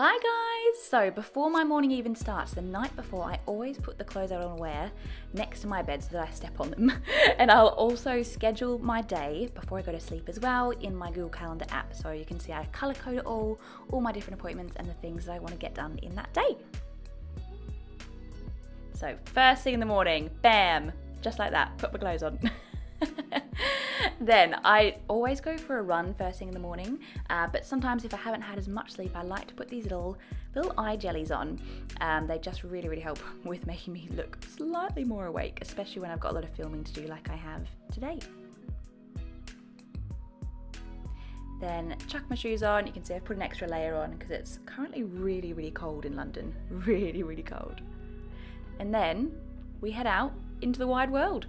Hi guys! So before my morning even starts, the night before, I always put the clothes I want to wear next to my bed so that I step on them. And I'll also schedule my day before I go to sleep as well in my Google Calendar app, so you can see I colour code it all my different appointments and the things that I want to get done in that day. So first thing in the morning, bam, just like that, put my clothes on. Then I always go for a run first thing in the morning, but sometimes if I haven't had as much sleep, I like to put these little eye jellies on. They just really help with making me look slightly more awake, especially when I've got a lot of filming to do like I have today. Then chuck my shoes on. You can see I've put an extra layer on because it's currently really cold in London, really cold. And then we head out into the wide world.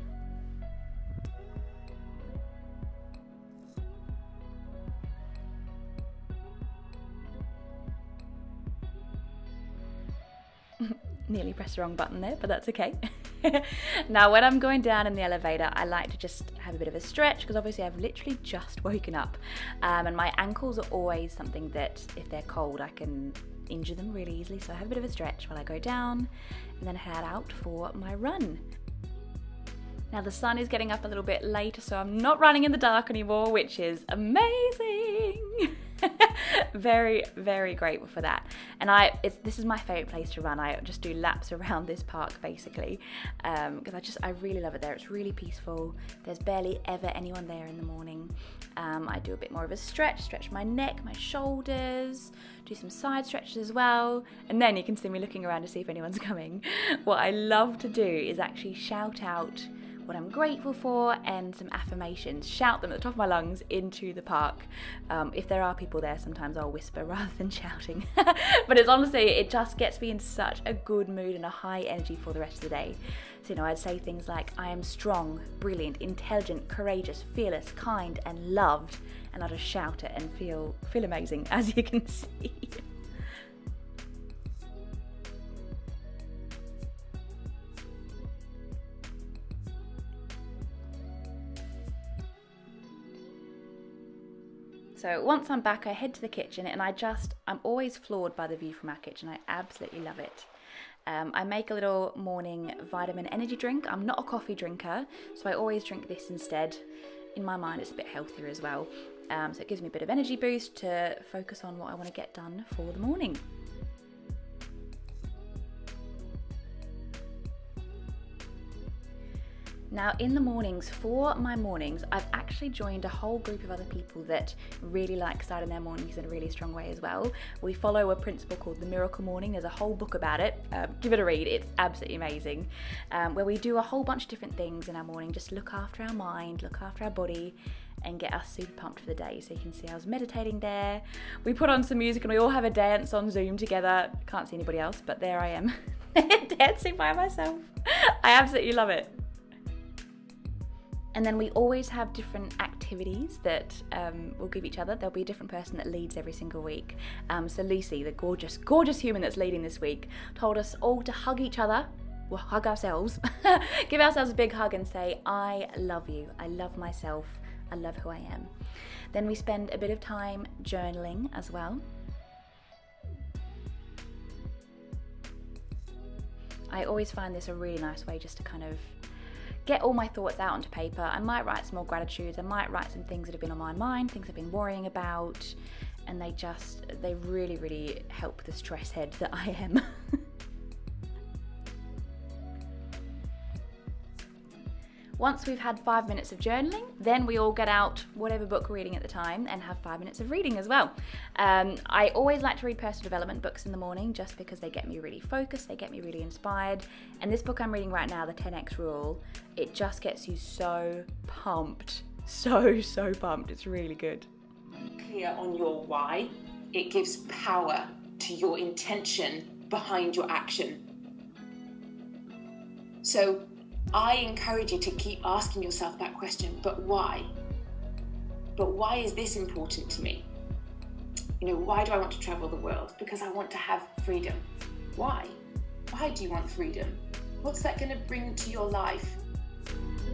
Nearly pressed the wrong button there, but that's okay. Now when I'm going down in the elevator, I like to just have a bit of a stretch because obviously I've literally just woken up, and my ankles are always something that if they're cold I can injure them really easily, so I have a bit of a stretch while I go down and then head out for my run. Now the sun is getting up a little bit later, so I'm not running in the dark anymore, which is amazing. Very grateful for that. And this is my favorite place to run. I just do laps around this park basically, because I really love it there. It's really peaceful. There's barely ever anyone there in the morning. I do a bit more of a stretch my neck, my shoulders, do some side stretches as well, and then you can see me looking around to see if anyone's coming. What I love to do is actually shout out what I'm grateful for and some affirmations, shout them at the top of my lungs into the park. If there are people there, sometimes I'll whisper rather than shouting. But it's honestly, it just gets me in such a good mood and a high energy for the rest of the day. So, I'd say things like, I am strong, brilliant, intelligent, courageous, fearless, kind, and loved. And I'll just shout it and feel amazing, as you can see. So once I'm back, I head to the kitchen, and I'm always floored by the view from our kitchen. I absolutely love it. I make a little morning vitamin energy drink. I'm not a coffee drinker, so I always drink this instead. In my mind, it's a bit healthier as well. So it gives me a bit of energy boost to focus on what I want to get done for the morning. Now in the mornings, for my mornings, I've actually joined a whole group of other people that really like starting their mornings in a really strong way as well. We follow a principle called the Miracle Morning. There's a whole book about it. Give it a read, it's absolutely amazing. Where we do a whole bunch of different things in our morning, just look after our mind, look after our body, and get us super pumped for the day. So you can see I was meditating there. We put on some music and we all have a dance on Zoom together. Can't see anybody else, but there I am, dancing by myself. I absolutely love it. And then we always have different activities that we'll give each other. There'll be a different person that leads every single week. So Lucy, the gorgeous human that's leading this week, told us all to hug each other, well, hug ourselves, give ourselves a big hug and say, I love you, I love myself, I love who I am. Then we spend a bit of time journaling as well. I always find this a really nice way just to kind of get all my thoughts out onto paper. I might write some more gratitudes, I might write some things that have been on my mind, things I've been worrying about, and they really help the stress head that I am. Once we've had 5 minutes of journaling, then we all get out whatever book we're reading at the time and have 5 minutes of reading as well. I always like to read personal development books in the morning just because they get me really focused, they get me really inspired. And this book I'm reading right now, The 10X Rule, it just gets you so pumped, so pumped. It's really good. Clear on your why, it gives power to your intention behind your action. So I encourage you to keep asking yourself that question, but why? But why is this important to me? Why do I want to travel the world? Because I want to have freedom. Why? Why do you want freedom? What's that going to bring to your life?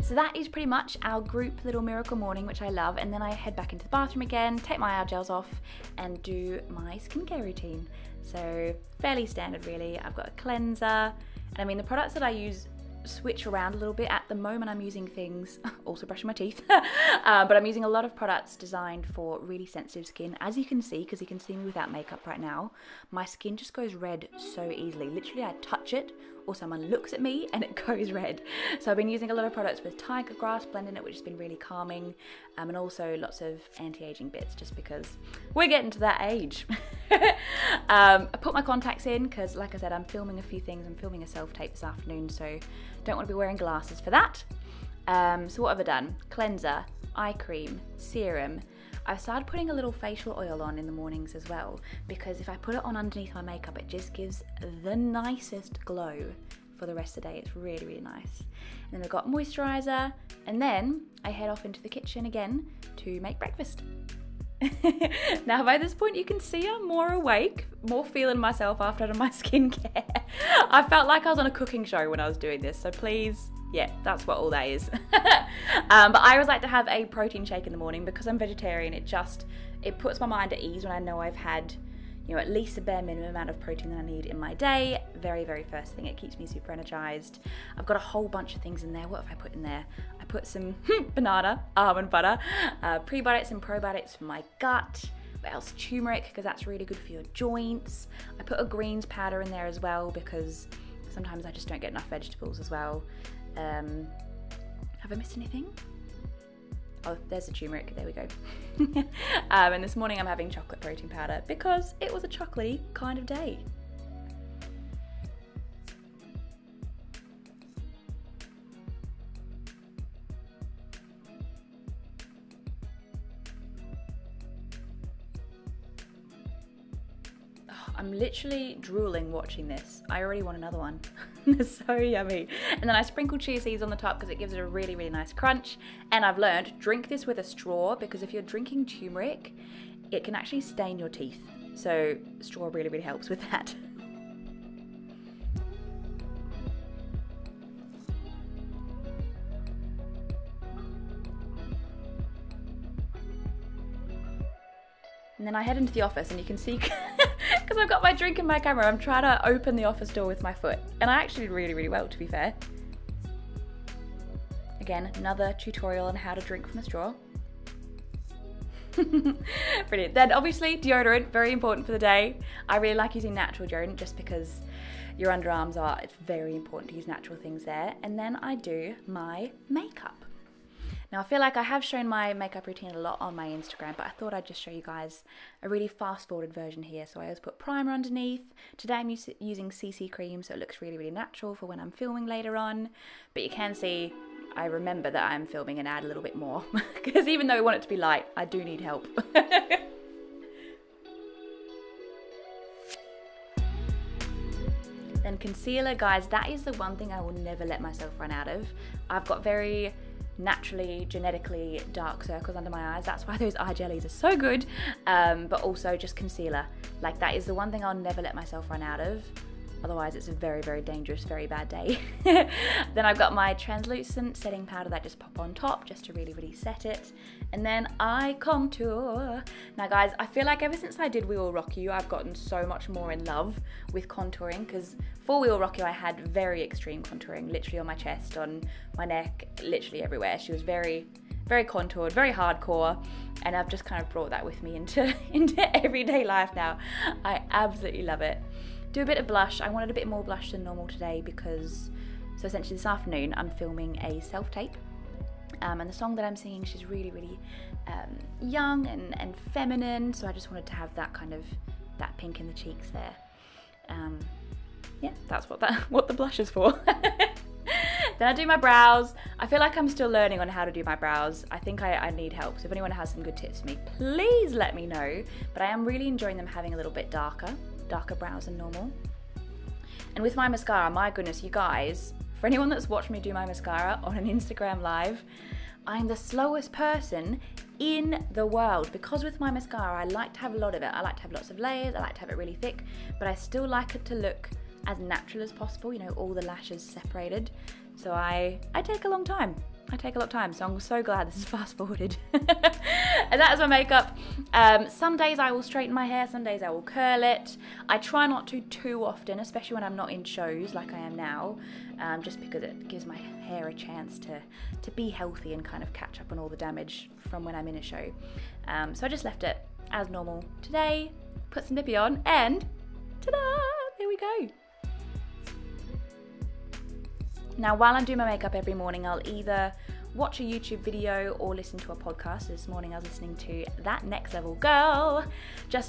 So that is pretty much our group little miracle morning, which I love. And then I head back into the bathroom again, take my eye gels off and do my skincare routine. So fairly standard really. I've got a cleanser, and I mean the products that I use switch around a little bit. At the moment I'm using things, also brushing my teeth, but I'm using a lot of products designed for really sensitive skin. As you can see, because you can see me without makeup right now, my skin just goes red so easily. Literally I touch it or someone looks at me and it goes red. So I've been using a lot of products with tiger grass blend in it, which has been really calming, and also lots of anti-aging bits, just because we're getting to that age. I put my contacts in because, like I said, I'm filming a few things. I'm filming a self-tape this afternoon, so don't want to be wearing glasses for that. So what have I done? Cleanser, eye cream, serum. I've started putting a little facial oil on in the mornings as well, because if I put it on underneath my makeup, it just gives the nicest glow for the rest of the day. It's really, really nice. And then I've got moisturizer, and then I head off into the kitchen again to make breakfast. Now by this point you can see I'm more awake, more feeling myself after I've done my skincare. I felt like I was on a cooking show when I was doing this, so please, yeah, that's what all that is. But I always like to have a protein shake in the morning because I'm vegetarian. It puts my mind at ease when I know I've had, you know, at least a bare minimum amount of protein that I need in my day. Very, very first thing. It keeps me super energized. I've got a whole bunch of things in there. What have I put in there? I put some banana, almond butter, prebiotics and probiotics for my gut. What else? Turmeric, because that's really good for your joints. I put a greens powder in there as well because sometimes I just don't get enough vegetables as well. Have I missed anything? Oh, there's the turmeric, there we go. And this morning I'm having chocolate protein powder because it was a chocolatey kind of day. I'm literally drooling watching this. I already want another one. It's so yummy. And then I sprinkle chia seeds on the top because it gives it a really, really nice crunch. And I've learned, drink this with a straw, because if you're drinking turmeric, it can actually stain your teeth. So straw really, really helps with that. And then I head into the office, and you can see, because I've got my drink in my camera, I'm trying to open the office door with my foot. And I actually did really, really well, to be fair. Again, another tutorial on how to drink from a straw. Brilliant. Then obviously deodorant, very important for the day. I really like using natural deodorant just because your underarms are, it's very important to use natural things there. And then I do my makeup. Now I feel like I have shown my makeup routine a lot on my Instagram, but I thought I'd just show you guys a really fast forwarded version here. So I always put primer underneath. Today I'm using CC cream, so it looks really, really natural for when I'm filming later on. But you can see, I remember that I'm filming and add a little bit more because even though I want it to be light, I do need help. Then concealer, guys, that is the one thing I will never let myself run out of. I've got very naturally, genetically dark circles under my eyes. That's why those eye jellies are so good. But also just concealer. Like, that is the one thing I'll never let myself run out of. Otherwise it's a very, very dangerous, very bad day. Then I've got my translucent setting powder that I just pop on top just to really, really set it. And then I contour. Now guys, I feel like ever since I did We Will Rock You, I've gotten so much more in love with contouring, because for We Will Rock You I had very extreme contouring, literally on my chest, on my neck, literally everywhere. She was very, very contoured, very hardcore, and I've just kind of brought that with me into everyday life now. I absolutely love it. Do a bit of blush. I wanted a bit more blush than normal today because, so essentially this afternoon I'm filming a self-tape, and the song that I'm singing, she's really, really young and feminine, so I just wanted to have that kind of, that pink in the cheeks there. Yeah, that's what the blush is for. Then I do my brows. I feel like I'm still learning on how to do my brows. I think I need help, so if anyone has some good tips for me, please let me know. But I am really enjoying them having a little bit darker brows than normal. And with my mascara, my goodness, you guys, for anyone that's watched me do my mascara on an Instagram live, I'm the slowest person in the world, because with my mascara I like to have a lot of it. I like to have lots of layers, I like to have it really thick, but I still like it to look as natural as possible, you know, all the lashes separated. So I take a long time. I take a lot of time, so I'm so glad this is fast forwarded. And that is my makeup. Some days I will straighten my hair, some days I will curl it. I try not to too often, especially when I'm not in shows like I am now, just because it gives my hair a chance to be healthy and kind of catch up on all the damage from when I'm in a show. So I just left it as normal today, put some Lippy on, and ta-da, there we go. Now, while I'm doing my makeup every morning, I'll either watch a YouTube video or listen to a podcast. This morning I was listening to That Next Level Girl.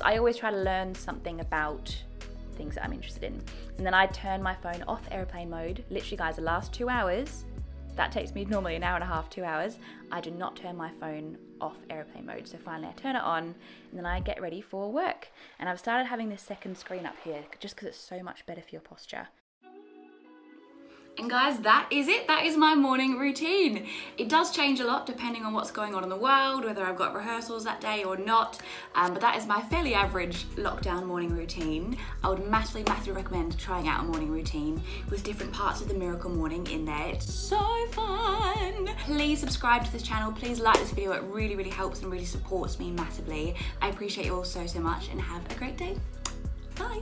I always try to learn something about things that I'm interested in. And then I turn my phone off airplane mode. Literally, guys, the last 2 hours, that takes me normally an hour and a half, 2 hours. I do not turn my phone off airplane mode. So finally I turn it on and then I get ready for work. And I've started having this second screen up here just because it's so much better for your posture. And guys, that is it. That is my morning routine. It does change a lot depending on what's going on in the world, whether I've got rehearsals that day or not. But that is my fairly average lockdown morning routine. I would massively recommend trying out a morning routine with different parts of the Miracle Morning in there. It's so fun. Please subscribe to this channel. Please like this video. It really, really helps and really supports me massively. I appreciate you all so much and have a great day. Bye.